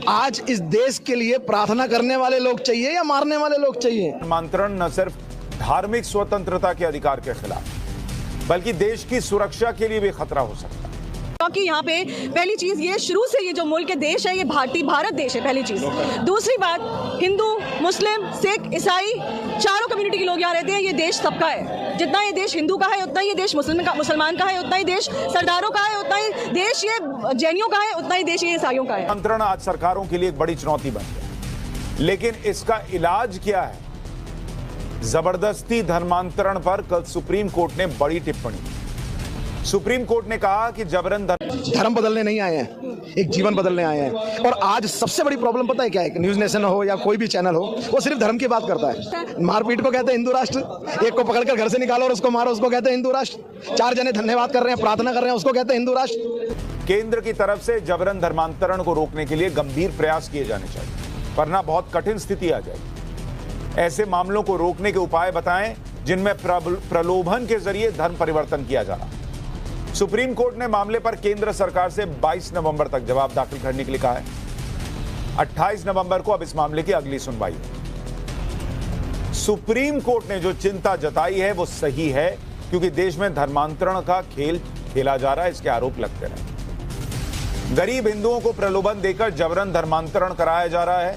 आज इस देश के लिए प्रार्थना करने वाले लोग चाहिए या मारने वाले लोग चाहिए? धर्मांतरण न सिर्फ धार्मिक स्वतंत्रता के अधिकार के खिलाफ बल्कि देश की सुरक्षा के लिए भी खतरा हो सकता है। क्योंकि यहाँ पे पहली चीज ये शुरू से ये जो मुल्क देश है ये भारत देश है, पहली चीज। दूसरी बात, हिंदू, मुस्लिम, सिख, ईसाई चारों कम्युनिटी के लोग यहाँ रहते हैं। ये देश सबका है। जितना ये देश हिंदू का है उतना ही देश मुसलमान का है, उतना ही देश सरदारों का है, उतना ही देश ये जैनियों का है, उतना ही देश ये ईसाइयों का है। धर्मांतरण आज सरकारों के लिए एक बड़ी चुनौती बन गया, लेकिन इसका इलाज क्या है? जबरदस्ती धर्मांतरण पर कल सुप्रीम कोर्ट ने बड़ी टिप्पणी की। सुप्रीम कोर्ट ने कहा कि जबरन धर्म बदलने नहीं आए हैं, एक जीवन बदलने आए हैं। और आज सबसे बड़ी प्रॉब्लम पता है क्या है? न्यूज नेशन हो या कोई भी चैनल हो, वो सिर्फ धर्म की बात करता है। मारपीट को कहते हैं हिंदू राष्ट्र, एक को पकड़कर घर से निकालो और उसको मारो, उसको कहते हैं हिंदू राष्ट्र। 4 जने धन्यवाद कर रहे हैं, प्रार्थना कर रहे हैं, उसको कहते हैं हिंदू राष्ट्र। केंद्र की तरफ से जबरन धर्मांतरण को रोकने के लिए गंभीर प्रयास किए जाने चाहिए, वरना बहुत कठिन स्थिति आ जाएगी। ऐसे मामलों को रोकने के उपाय बताएं जिनमें प्रलोभन के जरिए धर्म परिवर्तन किया जा रहा। सुप्रीम कोर्ट ने मामले पर केंद्र सरकार से 22 नवंबर तक जवाब दाखिल करने के लिए कहा है। 28 नवंबर को अब इस मामले की अगली सुनवाई है। सुप्रीम कोर्ट ने जो चिंता जताई है वो सही है, क्योंकि देश में धर्मांतरण का खेल खेला जा रहा है, इसके आरोप लगते रहे। गरीब हिंदुओं को प्रलोभन देकर जबरन धर्मांतरण कराया जा रहा है।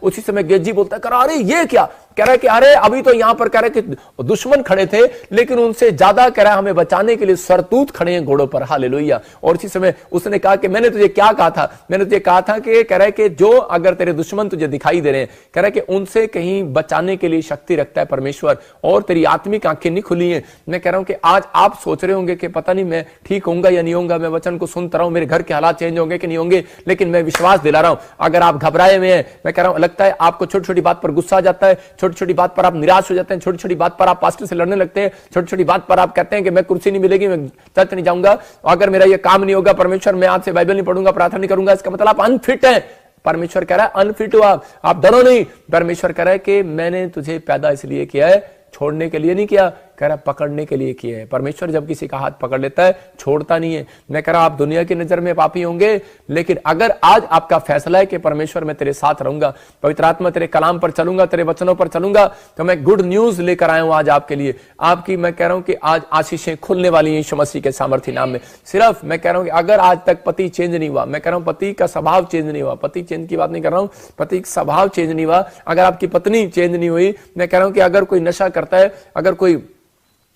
उसी समय गेजी बोलता है, अरे ये क्या कह रहा है कि अरे अभी तो यहां पर कह रहा है कि दुश्मन खड़े थे, लेकिन उनसे ज्यादा कह रहा है हमें बचाने के लिए सरतूत खड़े हैं घोड़ों पर। हालेलुया। और इसी समय उसने कहा कि मैंने तुझे क्या कहा था? मैंने तुझे कहा था कि कह रहा है कि जो अगर तेरे दुश्मन तुझे दिखाई दे रहे हैं, कह रहा है कि उनसे कहीं बचाने के लिए शक्ति रखता है परमेश्वर, और तेरी आत्मिक आंखें नहीं खुली हैं। मैं कह रहा हूं कि आज आप सोच रहे होंगे कि पता नहीं मैं ठीक होऊंगा या नहीं होऊंगा, मैं वचन को सुनता रहा हूं, मेरे घर के हालात चेंज होंगे कि नहीं होंगे, लेकिन मैं विश्वास दिला रहा हूं, अगर आप घबराए हुए हैं, मैं कह रहा हूं लगता है आपको छोटी छोटी बात पर गुस्सा आ जाता है, छोटी छोटी बात पर आप निराश हो जाते हैं, छोटी छोटी बात पर आप पास्टर से लड़ने लगते हैं, छोटी छोटी बात पर आप कहते हैं कि मैं कुर्सी नहीं मिलेगी, मैं चर्च नहीं जाऊंगा, अगर मेरा ये काम नहीं होगा परमेश्वर, मैं आज से बाइबल नहीं पढ़ूंगा, प्रार्थना नहीं करूंगा, इसका मतलब आप अनफिट है। परमेश्वर कह रहा है अनफिट हो आप डरो नहीं। परमेश्वर कह रहा है कि मैंने तुझे पैदा इसलिए किया है, छोड़ने के लिए नहीं किया, कह रहा पकड़ने के लिए किया है। परमेश्वर जब किसी का हाथ पकड़ लेता है छोड़ता नहीं है। मैं कह रहा आप दुनिया की नजर में पापी होंगे, लेकिन अगर आज आपका फैसला है कि परमेश्वर मैं तेरे साथ रहूंगा, पवित्र आत्मा तेरे कलाम पर चलूंगा, तेरे वचनों पर चलूंगा, तो मैं गुड न्यूज लेकर आया हूं आज आपके लिए। आपकी मैं कह रहा हूं कि आज आशीषें खुलने वाली हैं यीशु मसीह के सामर्थ्य नाम में। सिर्फ मैं कह रहा हूं कि अगर आज तक पति चेंज नहीं हुआ, मैं कह रहा हूं पति का स्वभाव चेंज नहीं हुआ, पति चेंज की बात नहीं कर रहा हूं, पति का स्वभाव चेंज नहीं हुआ, अगर आपकी पत्नी चेंज नहीं हुई, मैं कह रहा हूं कि अगर कोई नशा करता है, अगर कोई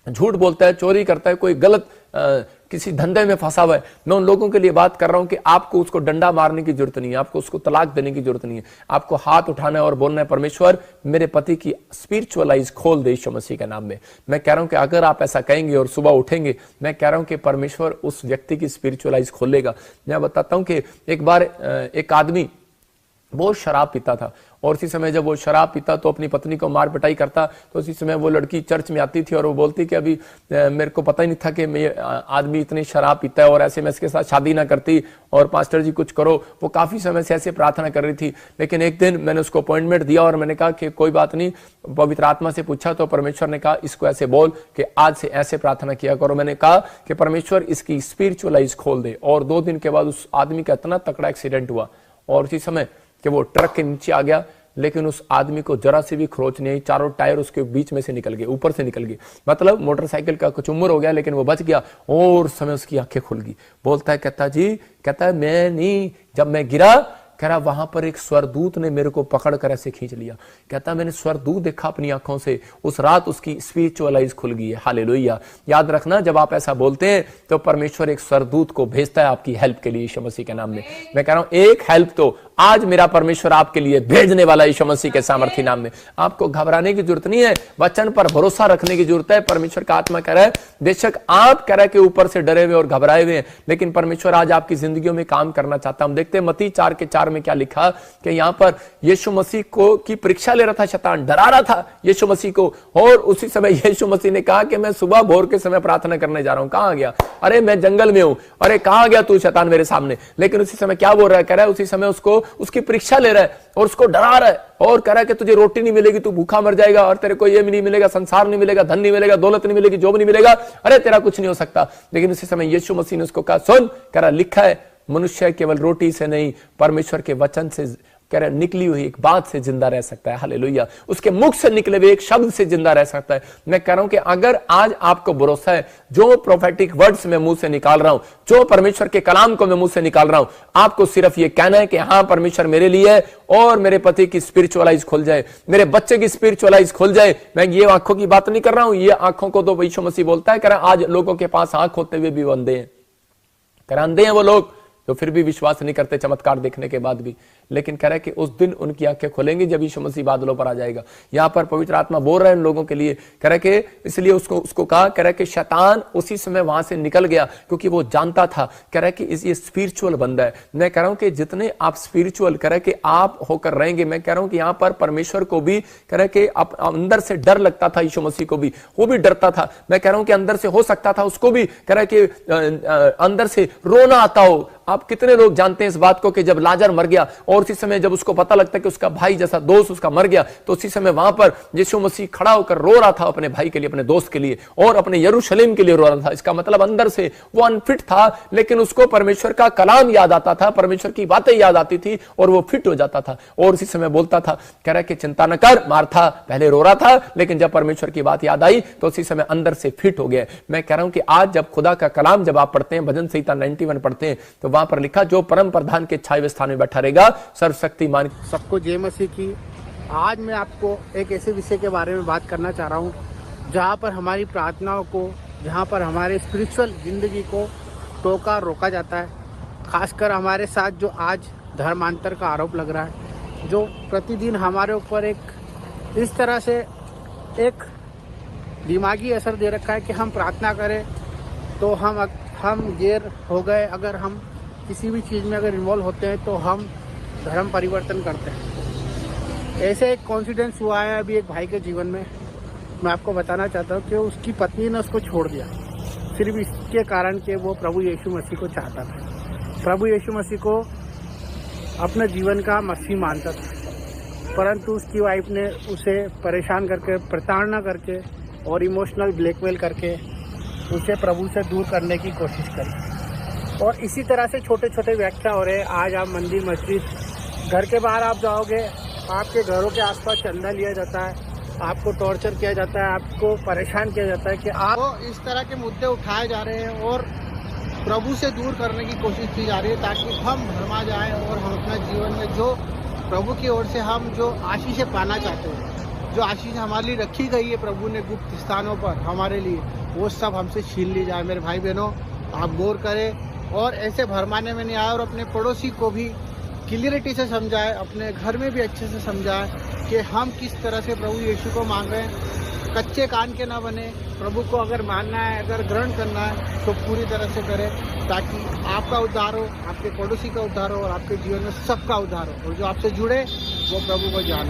झूठ बोलता है, चोरी करता है, कोई गलत किसी धंधे में फंसा हुआ है, मैं उन लोगों के लिए बात कर रहा हूं कि आपको उसको डंडा मारने की जरूरत नहीं है, आपको उसको तलाक देने की जरूरत नहीं है, आपको हाथ उठाना है और बोलना है परमेश्वर मेरे पति की स्पिरिचुअल आइज खोल दे यीशु मसीह के नाम में। मैं कह रहा हूं कि अगर आप ऐसा कहेंगे और सुबह उठेंगे, मैं कह रहा हूं कि परमेश्वर उस व्यक्ति की स्पिरिचुअल आइज खोलेगा। मैं बताता हूं कि एक बार एक आदमी वो शराब पीता था, और उसी समय जब वो शराब पीता तो अपनी पत्नी को मार पिटाई करता, तो उसी समय वो लड़की चर्च में आती थी और वो बोलती कि अभी मेरे को पता ही नहीं था कि मैं आदमी इतनी शराब पीता है और ऐसे मैं इसके साथ शादी ना करती, और पास्टर जी कुछ करो। वो काफी समय से ऐसे प्रार्थना कर रही थी, लेकिन एक दिन मैंने उसको अपॉइंटमेंट दिया और मैंने कहा कि कोई बात नहीं, पवित्र आत्मा से पूछा तो परमेश्वर ने कहा इसको ऐसे बोल कि आज से ऐसे प्रार्थना किया करो। मैंने कहा कि परमेश्वर इसकी स्पिरिचुअल आइज खोल दे, और 2 दिन के बाद उस आदमी का इतना तकड़ा एक्सीडेंट हुआ, और उसी समय कि वो ट्रक के नीचे आ गया, लेकिन उस आदमी को जरा से भी खरोच नहीं आई, चारों टायर उसके बीच में से निकल गए, ऊपर से निकल गए, मतलब मोटरसाइकिल का कुछ उम्र हो गया, लेकिन वो बच गया। और समय उसकी आंखें खुल गई, बोलता है कहता है मैं नहीं, जब मैं गिरा, कह रहा वहां पर एक स्वरदूत ने मेरे को पकड़ कर ऐसे खींच लिया। कहता मैंने स्वरदूत देखा अपनी आंखों से, उस रात उसकी स्पिरिचुअल आइज खुल गई है। हालेलुया। याद रखना, जब आप ऐसा बोलते हैं तो परमेश्वर एक स्वरदूत को भेजता है आपकी हेल्प के लिए यीशु मसीह के नाम में। मैं कह रहा हूं एक हेल्प तो आज मेरा परमेश्वर आपके लिए भेजने वाला यीशु मसीह के सामर्थ्य नाम में। आपको घबराने की जरूरत नहीं है, वचन पर भरोसा रखने की जरूरत है। परमेश्वर का आत्मा कह रहा है, बेशक आप कह रहे हैं कि ऊपर से डरे हुए और घबराए हुए हैं, लेकिन परमेश्वर आज आपकी जिंदगियों में काम करना चाहता है। हम देखते हैं मत्ती 4:4 में क्या लिखा कि यहां पर यीशु मसीह को की परीक्षा ले रहा था शैतान, डरा रहा था यीशु मसीह को, और उसी समय यीशु मसीह ने कहा कि मैं सुबह भोर के समय प्रार्थना करने जा रहा हूं। कहां गया? अरे मैं जंगल में हूं। अरे कहां गया तू शैतान मेरे सामने? लेकिन उसी समय क्या बोल रहा है? कह रहा है उसी समय उसको उसकी परीक्षा ले रहा है और उसको डरा रहा है और कह रहा है कि तुझे रोटी नहीं मिलेगी, तू भूखा मर जाएगा, और तेरे को ये नहीं मिलेगा, संसार नहीं मिलेगा, धन नहीं मिलेगा, दौलत नहीं मिलेगी, जॉब नहीं मिलेगा, अरे तेरा कुछ नहीं हो सकता। लेकिन उसी समय यीशु मसीह ने उसको कहा सुन, कह रहा लिखा है मनुष्य केवल रोटी से नहीं, परमेश्वर के वचन से कह रहे निकली हुई एक बात से जिंदा रह सकता है। हालेलुया। उसके मुख से निकले हुए एक शब्द से जिंदा रह सकता है। मैं कह रहा हूं कि अगर आज आपको भरोसा है, जो प्रोफेटिक वर्ड्स मैं मुंह से निकाल रहा हूं, जो परमेश्वर के कलाम को मैं मुंह से निकाल रहा हूं, आपको सिर्फ ये कहना है कि हाँ परमेश्वर मेरे लिए है, और मेरे पति की स्पिरिचुअलाइज खुल जाए, मेरे बच्चे की स्पिरिचुअलाइज खुल जाए। मैं ये आंखों की बात नहीं कर रहा हूं, ये आंखों को तो यीशु मसीह बोलता है, कह रहा आज लोगों के पास आंख होते हुए भी वो अंधे हैं। कह रहा अंधे हैं वो लोग जो फिर भी विश्वास नहीं करते चमत्कार देखने के बाद भी, लेकिन कह रहा है कि उस दिन उनकी आंखें खुलेंगी जब यीशु मसीह बादलों पर आ जाएगा। यहां पर पवित्र आत्मा बोल रहे हैं उन लोगों के लिए, कह रहा है कि इसलिए उसको कहा, कह रहा है कि शैतान उसी समय वहां से निकल गया क्योंकि वो जानता था, कह रहा है कि ये स्पिरिचुअल बंदा है। मैं कह रहा हूं कि जितने आप स्पिरिचुअल कह रहा है कि आप होकर रहेंगे, मैं कह रहा हूं कि यहां पर परमेश्वर को भी कह रहा है कि अंदर से डर लगता था, यीशु मसीह को भी वो भी डरता था। मैं कह रहा हूं कि अंदर से हो सकता था उसको भी कह रहा है कि अंदर से रोना आता हो। आप कितने लोग जानते हैं इस बात को कि जब लाजर मर गया और उसी समय जब उसको पता लगता है कि उसका भाई जैसा दोस्त उसका मर गया, तो उसी समय वहां पर यीशु मसीह खड़ा होकर रो रहा था अपने भाई के लिए, अपने दोस्त के लिए और अपने यरूशलेम के लिए रो रहा था। इसका मतलब अंदर से वो अनफिट था, लेकिन उसको परमेश्वर का कलाम याद आता था, परमेश्वर की बातें याद आती थी और वो फिट हो जाता था और उसी समय बोलता था, कह रहा है कि चिंता न कर, मार्था पहले रो रहा था लेकिन जब परमेश्वर की बात याद आई तो उसी समय अंदर से फिट हो गया। मैं कह रहा हूं कि आज जब खुदा का कलाम जब आप पढ़ते हैं, भजन संहिता 91 पढ़ते हैं, तो वहां पर लिखा जो परम प्रधान के छाए स्थान में बैठा रहेगा सर्वशक्तिमान। सबको जय मसीह की। आज मैं आपको एक ऐसे विषय के बारे में बात करना चाह रहा हूँ जहाँ पर हमारी प्रार्थनाओं को, जहाँ पर हमारे स्पिरिचुअल जिंदगी को टोका रोका जाता है। खासकर हमारे साथ जो आज धर्मांतर का आरोप लग रहा है, जो प्रतिदिन हमारे ऊपर एक इस तरह से एक दिमागी असर दे रखा है कि हम प्रार्थना करें तो हम गैर हो गए, अगर हम किसी भी चीज़ में अगर इन्वॉल्व होते हैं तो हम धर्म परिवर्तन करते हैं। ऐसे एक कॉन्सिडेंस हुआ है अभी एक भाई के जीवन में। मैं आपको बताना चाहता हूँ कि उसकी पत्नी ने उसको छोड़ दिया सिर्फ इसके कारण कि वो प्रभु यीशु मसीह को चाहता था, प्रभु यीशु मसीह को अपने जीवन का मसीह मानता था, परंतु उसकी वाइफ ने उसे परेशान करके, प्रताड़ना करके और इमोशनल ब्लैकमेल करके उसे प्रभु से दूर करने की कोशिश करी। और इसी तरह से छोटे छोटे व्याख्या हो रहे हैं। आज आप मंदिर, मस्जिद, घर के बाहर आप जाओगे, आपके घरों के आसपास चंदा लिया जाता है, आपको टॉर्चर किया जाता है, आपको परेशान किया जाता है कि आप इस तरह के मुद्दे उठाए जा रहे हैं और प्रभु से दूर करने की कोशिश की जा रही है ताकि हम भरमा जाएं और हम अपने जीवन में जो प्रभु की ओर से हम जो आशीषें पाना चाहते हैं, जो आशीष हमारे लिए रखी गई है प्रभु ने गुप्त स्थानों पर हमारे लिए, वो सब हमसे छीन ली जाए। मेरे भाई बहनों, आप गौर करें और ऐसे भरमाने में नहीं आए और अपने पड़ोसी को भी क्लियरिटी से समझाए, अपने घर में भी अच्छे से समझाए कि हम किस तरह से प्रभु यीशु को मान रहे हैं। कच्चे कान के ना बने, प्रभु को अगर मानना है, अगर ग्रहण करना है तो पूरी तरह से करें ताकि आपका उद्धार हो, आपके पड़ोसी का उद्धार हो और आपके जीवन में सबका उद्धार हो और जो आपसे जुड़े वो प्रभु को जाने।